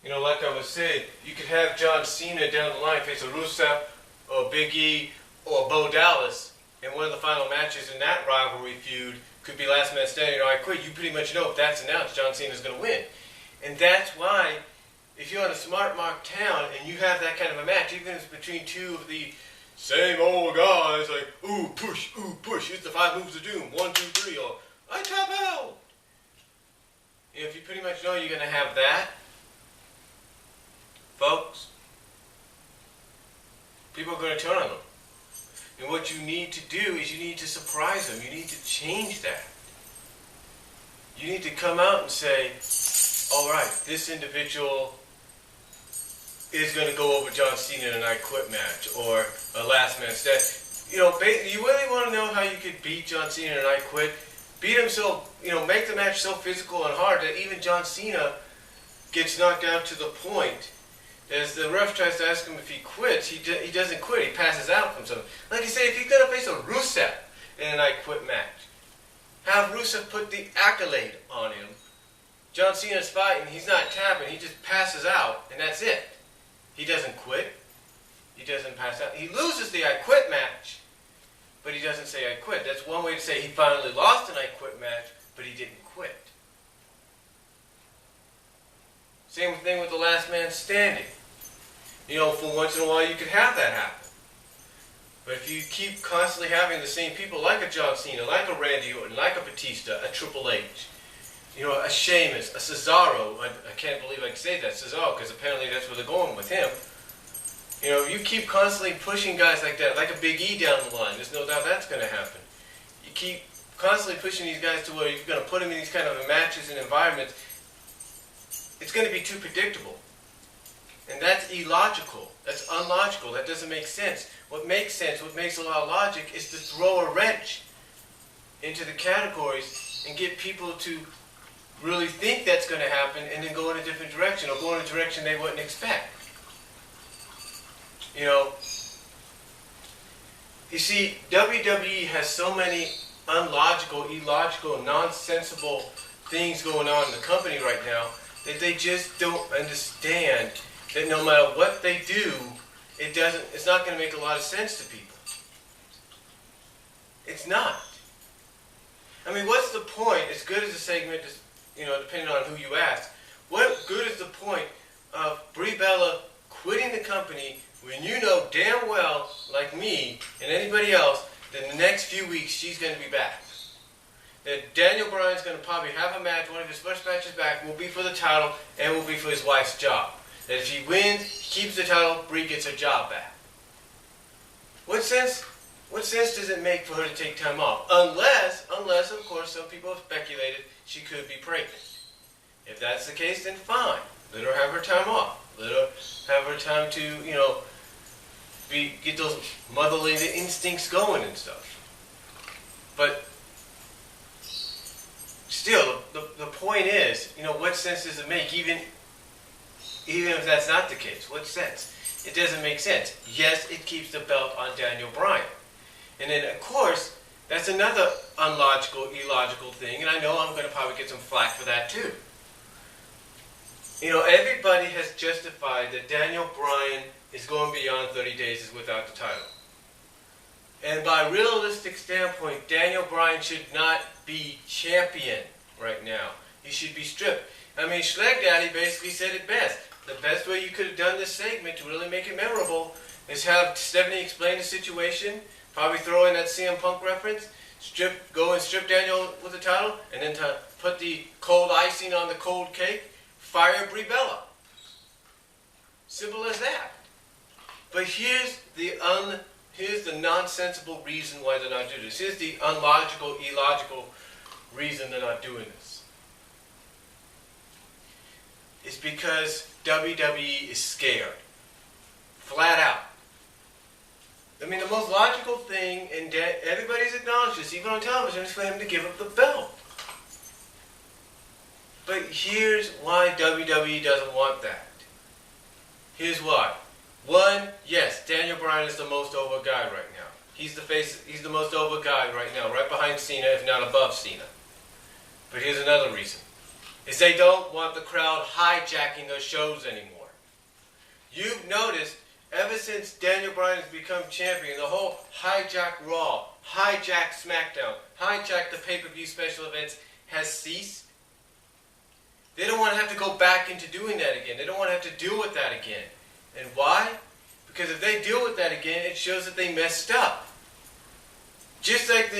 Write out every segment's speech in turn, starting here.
Like I was saying, you could have John Cena down the line face a Rusev or Big E or Bo Dallas, and one of the final matches in that rivalry feud could be last man standing or I quit. You pretty much know if that's announced, John Cena's going to win. And that's why, if you're in a smart mark town and you have that kind of a match, even if it's between two of the same old guys, like, ooh, push, here's the 5 moves of doom, 1, 2, 3, or I tap out. If you pretty much know you're going to have that, folks, people are going to turn on them. And what you need to do is you need to surprise them. You need to change that. You need to come out and say, all right, this individual is going to go over John Cena in an I Quit match or a last man stand. You really want to know how you could beat John Cena in an I Quit? Beat him so, make the match so physical and hard that even John Cena gets knocked out to the point. As the ref tries to ask him if he quits, he doesn't quit. He passes out from something. Like you say, if you're going to face a Rusev in an I Quit match, have Rusev put the accolade on him. John Cena's fighting, he's not tapping, he just passes out, and that's it. He doesn't quit. He doesn't pass out. He loses the I Quit match, but he doesn't say I quit. That's one way to say he finally lost an I Quit match, but he didn't quit. Same thing with the last man standing. For once in a while you could have that happen. But if you keep constantly having the same people, like a John Cena, like a Randy Orton, like a Batista, a Triple H, a Sheamus, a Cesaro, I can't believe I can say that, Cesaro, because apparently that's where they're going with him. You keep constantly pushing guys like that, like a Big E down the line, there's no doubt that's going to happen. You keep constantly pushing these guys to where you're going to put them in these kind of matches and environments, it's going to be too predictable. And that's illogical. That's unlogical. That doesn't make sense. What makes sense, what makes a lot of logic, is to throw a wrench into the categories and get people to really think that's going to happen and then go in a different direction or go in a direction they wouldn't expect. You see, WWE has so many unlogical, illogical, nonsensical things going on in the company right now that they just don't understand that no matter what they do, it's not going to make a lot of sense to people. It's not. I mean, what's the point, as good as a segment is, depending on who you ask, what good is the point of Brie Bella quitting the company when you know damn well, like me and anybody else, that in the next few weeks she's going to be back? That Daniel Bryan's going to probably have a match, one of his first matches back will be for the title and will be for his wife's job. That if he wins, he keeps the title, Brie gets her job back. What sense does it make for her to take time off? Unless, of course, some people have speculated she could be pregnant. If that's the case, then fine. Let her have her time off. Let her have her time to, get those motherly instincts going and stuff. But still, the point is, what sense does it make, even if that's not the case? What sense? It doesn't make sense. Yes, it keeps the belt on Daniel Bryan. And then, of course, that's another illogical thing, and I know I'm going to probably get some flack for that too. Everybody has justified that Daniel Bryan is going beyond 30 days without the title. And by realistic standpoint, Daniel Bryan should not be champion right now. He should be stripped. I mean, Schleg Daddy basically said it best. The best way you could have done this segment to really make it memorable is have Stephanie explain the situation, probably throw in that CM Punk reference, go and strip Daniel with the title, and then to put the cold icing on the cold cake, fire Brie Bella. Simple as that. But here's the nonsensical reason why they're not doing this. Here's the illogical reason they're not doing this. It's because WWE is scared. Flat out. I mean, the most logical thing, and everybody's acknowledged this, even on television, is for him to give up the belt. But here's why WWE doesn't want that. Here's why. One, yes, Daniel Bryan is the most over guy right now. He's the most over guy right now, right behind Cena, if not above Cena. But here's another reason. is they don't want the crowd hijacking their shows anymore. You've noticed ever since Daniel Bryan has become champion, the whole hijack Raw, hijack SmackDown, hijack the pay-per-view special events has ceased. They don't want to have to go back into doing that again. They don't want to have to deal with that again. And why? Because if they deal with that again, it shows that they messed up. Just like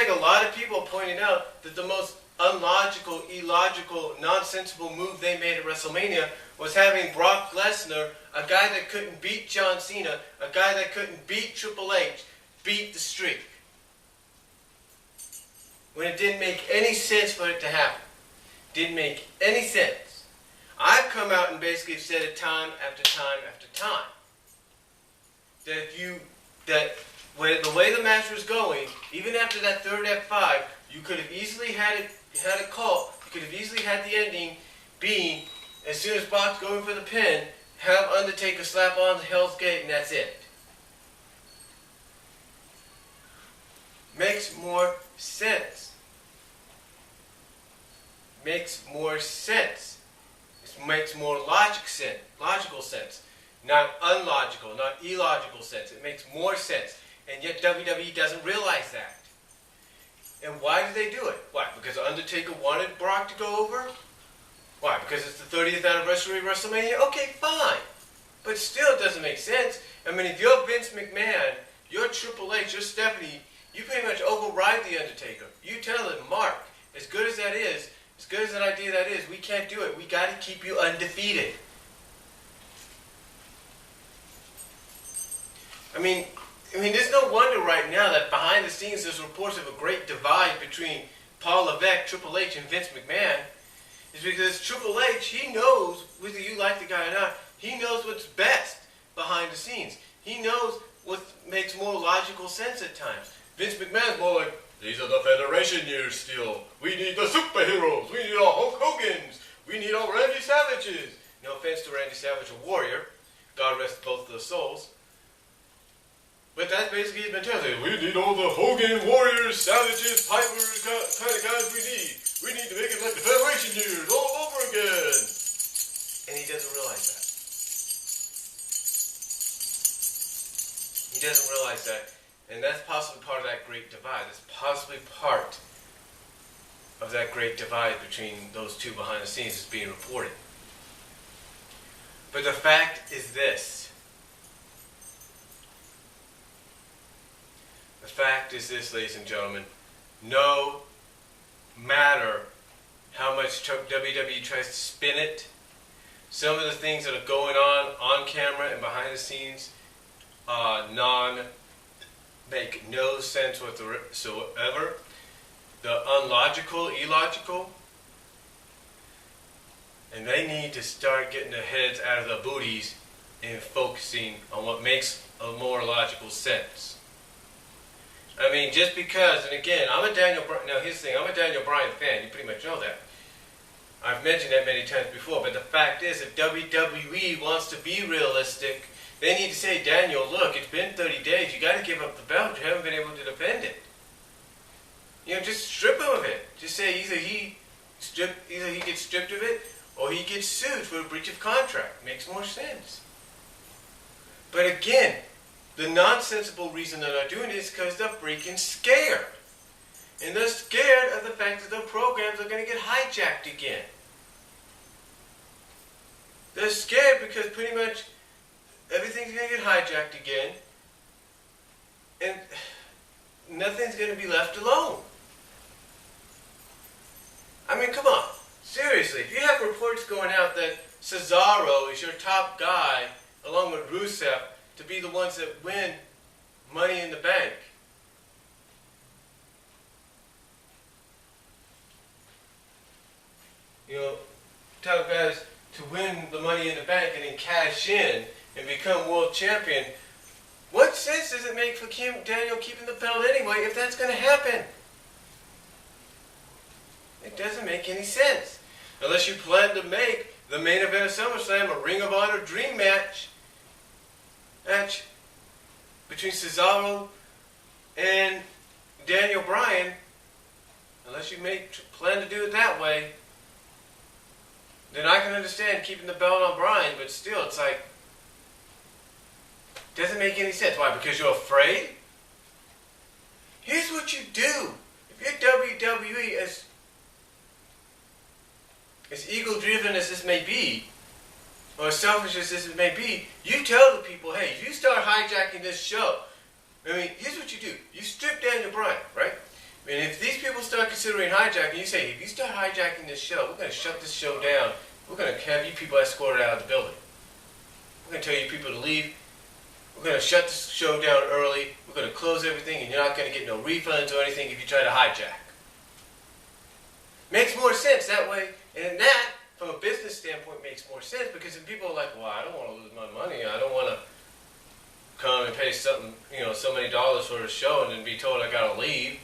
a lot of people pointing out that the most unlogical, illogical, nonsensical move they made at WrestleMania was having Brock Lesnar, a guy that couldn't beat John Cena, a guy that couldn't beat Triple H, beat the streak. When it didn't make any sense for it to happen. Didn't make any sense. I've come out and basically said it time after time after time. That when the way the match was going, even after that third F5, you could have easily had a call. You could have easily had the ending being, as soon as Brock's going for the pin, have Undertaker slap on the Hell's Gate and that's it. Makes more sense. Makes more sense. It makes more logical sense. Not unlogical, not illogical sense. It makes more sense. And yet WWE doesn't realize that. And why did they do it? Why? Because Undertaker wanted Brock to go over? Why? Because it's the 30th anniversary of WrestleMania? Okay, fine. But still it doesn't make sense. I mean, if you're Vince McMahon, you're Triple H, you're Stephanie, you pretty much override the Undertaker. You tell him, Mark, as good as that is, as good as an idea that is, we can't do it. We got to keep you undefeated. I mean, there's no wonder right now that behind the scenes there's reports of a great divide between Paul Levesque, Triple H, and Vince McMahon. It's because Triple H, he knows, whether you like the guy or not, he knows what's best behind the scenes. He knows what makes more logical sense at times. Vince McMahon's more like, these are the Federation years still. We need the superheroes. We need our Hulk Hogans. We need our Randy Savages. No offense to Randy Savage, a warrior. God rest both their souls. But that's basically he's been telling us. We need all the Hogan, Warriors, Savages, Pipers, kind of guys we need. We need to make it like the Federation years all over again. And he doesn't realize that. He doesn't realize that. And that's possibly part of that great divide. That's possibly part of that great divide between those two behind the scenes is being reported. But the fact is this. The fact is this, ladies and gentlemen. No matter how much WWE tries to spin it, some of the things that are going on camera and behind the scenes, make no sense whatsoever. The unlogical, illogical, and they need to start getting their heads out of their booties and focusing on what makes a more logical sense. I mean, just because, and again, I'm a Daniel Bryan fan, you pretty much know that. I've mentioned that many times before, but the fact is, if WWE wants to be realistic, they need to say, Daniel, look, it's been 30 days, you got to give up the belt, you haven't been able to defend it. You know, just strip him of it. Just say either he gets stripped of it, or he gets sued for a breach of contract. Makes more sense. But again, the nonsensical reason they're not doing it is because they're freaking scared. And they're scared of the fact that their programs are going to get hijacked again. They're scared because pretty much everything's going to get hijacked again. And nothing's going to be left alone. I mean, come on. Seriously, if you have reports going out that Cesaro is your top guy, along with Rusev, to be the ones that win Money in the Bank. You know, top guys to win the Money in the Bank and then cash in and become world champion. What sense does it make for Daniel keeping the belt anyway if that's going to happen? It doesn't make any sense. Unless you plan to make the main event of SummerSlam a Ring of Honor dream match between Cesaro and Daniel Bryan. Unless you plan to do it that way, then I can understand keeping the belt on Bryan, but still, it's like, doesn't make any sense. Why? Because you're afraid? Here's what you do. If you're WWE, as ego-driven as this may be, or as selfish as this may be, you tell the people, hey, if you start hijacking this show, I mean, here's what you do. You strip Daniel Bryan, right? I mean, if these people start considering hijacking, you say, if you start hijacking this show, we're going to shut this show down. We're going to have you people escorted out of the building. We're going to tell you people to leave. We're going to shut this show down early. We're going to close everything, and you're not going to get no refunds or anything if you try to hijack. Makes more sense that way. And that, from a business standpoint, makes more sense because if people are like, well, I don't want to lose my money. I don't want to come and pay something, so many dollars for a show and then be told I got to leave.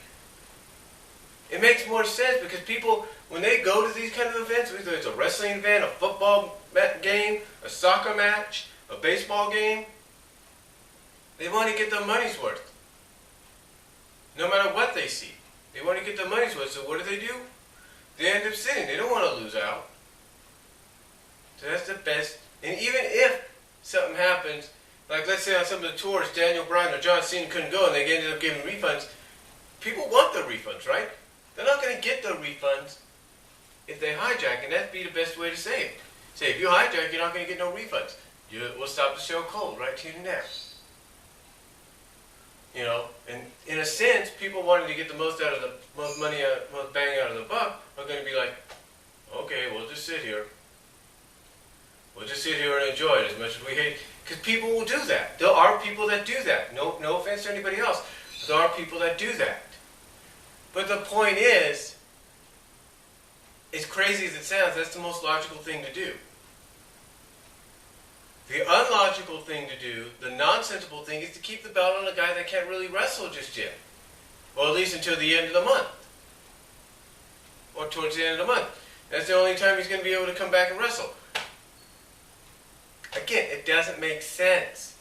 It makes more sense because people, when they go to these kind of events, whether it's a wrestling event, a football game, a soccer match, a baseball game, they want to get their money's worth. No matter what they see. They want to get their money's worth. So what do? They end up sitting. They don't want to lose out. So that's the best. And even if something happens, like let's say on some of the tours, Daniel Bryan or John Cena couldn't go and they ended up giving refunds, people want their refunds, right? They're not going to get their refunds if they hijack, and that'd be the best way to say it. Say, if you hijack, you're not going to get no refunds. We'll stop the show cold right here and now. And in a sense, people wanting to get the most money, most bang out of the buck are going to be like, okay, we'll just sit here. We'll just sit here and enjoy it as much as we hate. Because people will do that. There are people that do that. No offense to anybody else. There are people that do that. But the point is, as crazy as it sounds, that's the most logical thing to do. The unlogical thing to do, the nonsensical thing, is to keep the belt on a guy that can't really wrestle just yet. Or at least until the end of the month. Or towards the end of the month. That's the only time he's going to be able to come back and wrestle. Again, it doesn't make sense.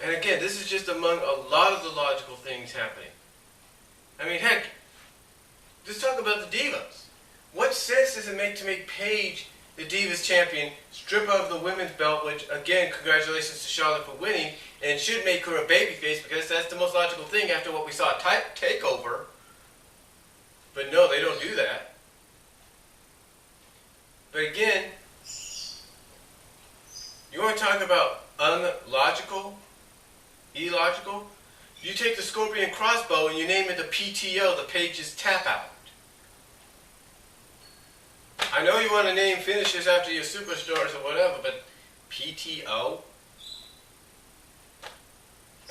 And again, this is just among a lot of the logical things happening. I mean, heck, let's talk about the Divas. What sense does it make to make Paige the Divas champion, strip of the women's belt, which, again, congratulations to Charlotte for winning, and should make her a babyface, because that's the most logical thing after what we saw at TakeOver. But no, they don't do that. But again, you want to talk about unlogical, illogical? You take the Scorpion crossbow and you name it the PTO, the Page's Tap Out. I know you want to name finishes after your superstars or whatever, but PTO?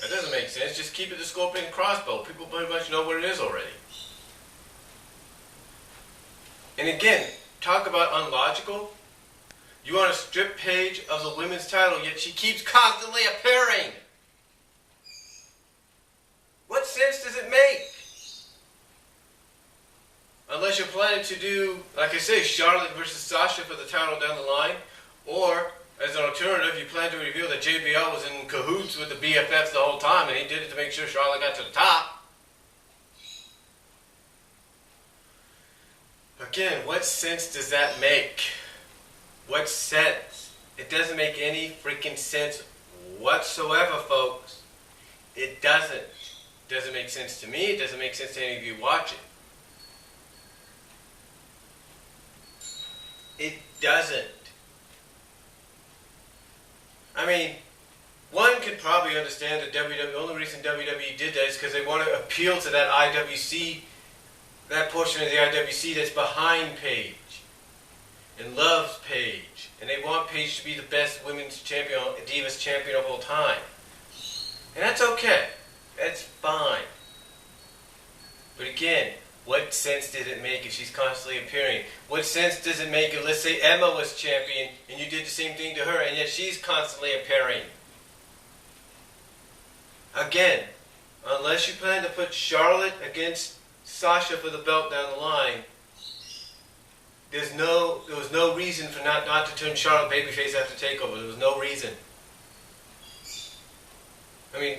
That doesn't make sense. Just keep it the Scorpion crossbow. People pretty much know what it is already. And again, talk about unlogical. You want to strip Paige of the women's title, yet she keeps constantly appearing. What sense does it make? Unless you're planning to do, like I say, Charlotte versus Sasha for the title down the line, or as an alternative, you plan to reveal that JBL was in cahoots with the BFFs the whole time, and he did it to make sure Charlotte got to the top. Again, what sense does that make? What sense? It doesn't make any freaking sense whatsoever, folks. It doesn't. It doesn't make sense to me. It doesn't make sense to any of you watching. It doesn't. I mean, one could probably understand that WWE, the only reason WWE did that is because they want to appeal to that IWC, that portion of the IWC that's behind Paige and loves Paige. And they want Paige to be the best women's champion, Divas champion of all time. And that's okay. That's fine. But again, what sense did it make if she's constantly appearing? What sense does it make if, let's say, Emma was champion and you did the same thing to her and yet she's constantly appearing? Again, unless you plan to put Charlotte against Sasha for the belt down the line, there was no reason for not to turn Charlotte babyface after TakeOver. There was no reason. I mean,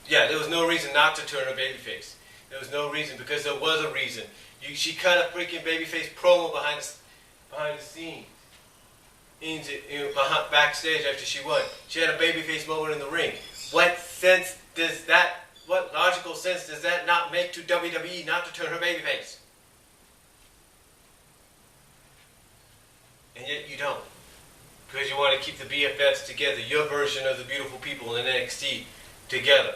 yeah, there was no reason not to turn her babyface. There was no reason, because there was a reason. She cut a freaking babyface promo behind behind the scenes. Backstage after she won. She had a babyface moment in the ring. What logical sense does that not make to WWE not to turn her babyface? And yet you don't. Because you want to keep the BFFs together, your version of the beautiful people in NXT together.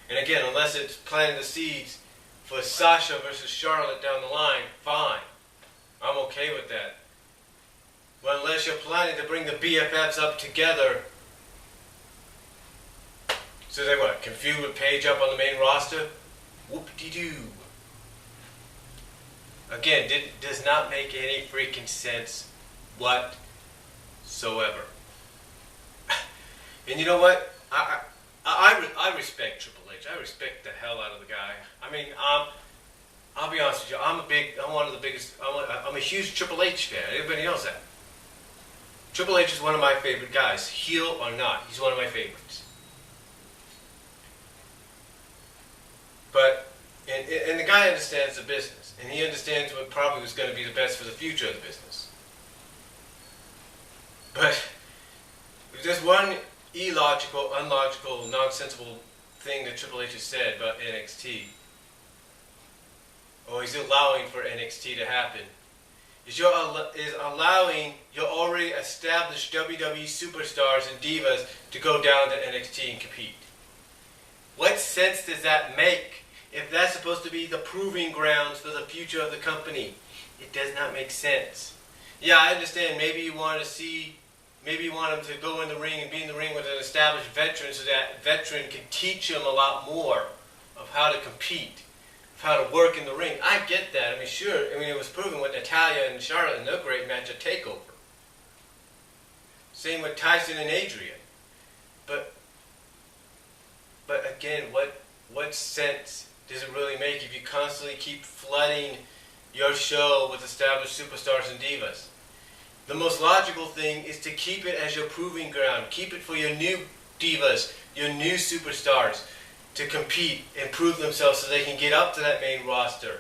And again, unless it's planting the seeds for Sasha versus Charlotte down the line, fine. I'm okay with that. But unless you're planning to bring the BFFs up together, so they what, can feud with Paige up on the main roster? Whoop-de-doo. Again, does not make any freaking sense whatsoever. And you know what? I respect Triple H. I respect the hell out of the guy. I mean, I'll be honest with you. I'm a huge Triple H fan. Everybody knows that. Triple H is one of my favorite guys, heel or not. He's one of my favorites. But, and the guy understands the business, and he understands what probably was going to be the best for the future of the business. But, if there's one illogical, unlogical, nonsensical thing that Triple H has said about NXT, or he's allowing for NXT to happen, is allowing your already established WWE superstars and divas to go down to NXT and compete. What sense does that make if that's supposed to be the proving grounds for the future of the company? It does not make sense. Yeah, I understand. Maybe you want them to go in the ring and be in the ring with an established veteran so that veteran can teach them a lot more of how to compete, how to work in the ring. I get that. I mean, sure. I mean, it was proven with Natalya and Charlotte in their great match at TakeOver. Same with Tyson and Adrian. But again, what sense does it really make if you constantly keep flooding your show with established superstars and divas? The most logical thing is to keep it as your proving ground. Keep it for your new divas, your new superstars, to compete and prove themselves so they can get up to that main roster.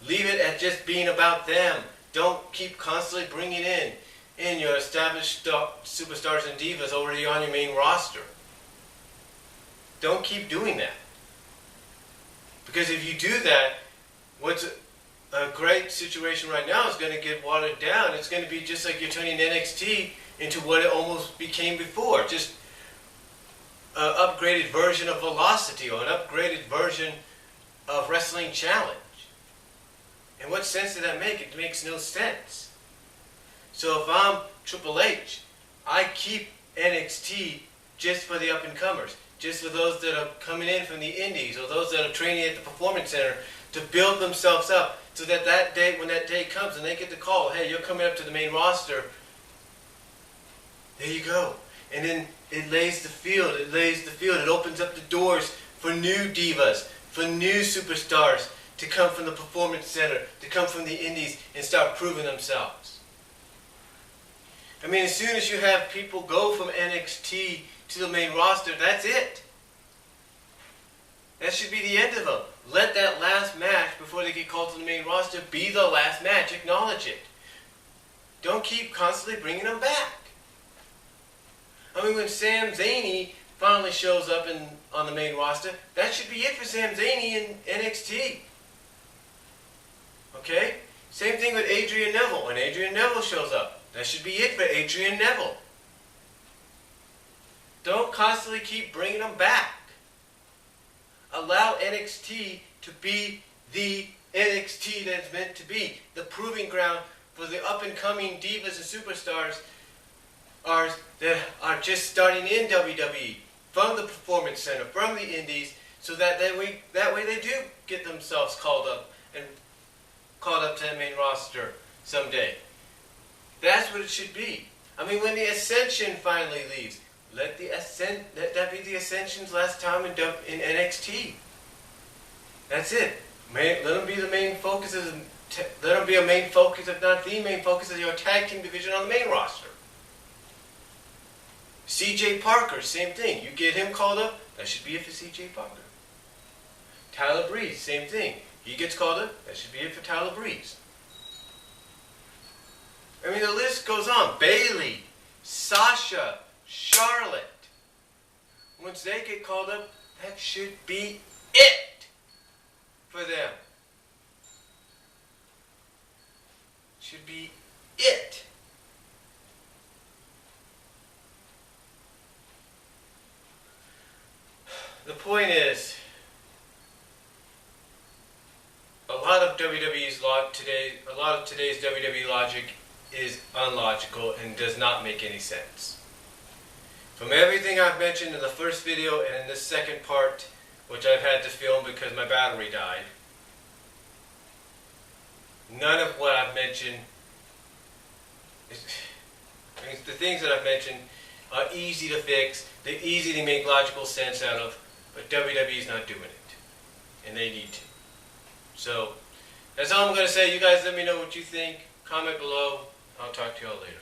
Leave it at just being about them. Don't keep constantly bringing in your established superstars and divas already on your main roster. Don't keep doing that. Because if you do that, what's a great situation right now is going to get watered down. It's going to be just like you're turning NXT into what it almost became before. Just an upgraded version of Velocity or an upgraded version of Wrestling Challenge. And what sense did that make? It makes no sense. So if I'm Triple H, I keep NXT just for the up-and-comers, just for those that are coming in from the indies or those that are training at the Performance Center to build themselves up so that that day, when that day comes and they get the call, hey, you're coming up to the main roster, there you go. And then it lays the field. It opens up the doors for new divas, for new superstars to come from the Performance Center, to come from the indies and start proving themselves. I mean, as soon as you have people go from NXT to the main roster, that's it. That should be the end of them. Let that last match before they get called to the main roster be the last match. Acknowledge it. Don't keep constantly bringing them back. I mean, when Sam Zaney finally shows up on the main roster, that should be it for Sam Zaney in NXT. Okay? Same thing with Adrian Neville. When Adrian Neville shows up, that should be it for Adrian Neville. Don't constantly keep bringing them back. Allow NXT to be the NXT that it's meant to be. The proving ground for the up-and-coming divas and superstars that are just starting in WWE, from the Performance Center, from the indies, so that way they do get themselves called up to the main roster someday. That's what it should be. I mean, when the Ascension finally leaves, let that be the Ascension's last time in NXT. That's it. Let them be the main focus. Let them be a main focus, if not the main focus, of your tag team division on the main roster. C.J. Parker, same thing. You get him called up, that should be it for C.J. Parker. Tyler Breeze, same thing. He gets called up, that should be it for Tyler Breeze. I mean, the list goes on. Bailey, Sasha, Charlotte. Once they get called up, that should be it for them. Should be it. The point is, a lot of today's WWE logic is unlogical and does not make any sense. From everything I've mentioned in the first video and in this second part, which I've had to film because my battery died, none of what I've mentioned the things that I've mentioned are easy to fix, they're easy to make logical sense out of, but WWE's not doing it. And they need to. So, that's all I'm going to say. You guys let me know what you think. Comment below. I'll talk to y'all later.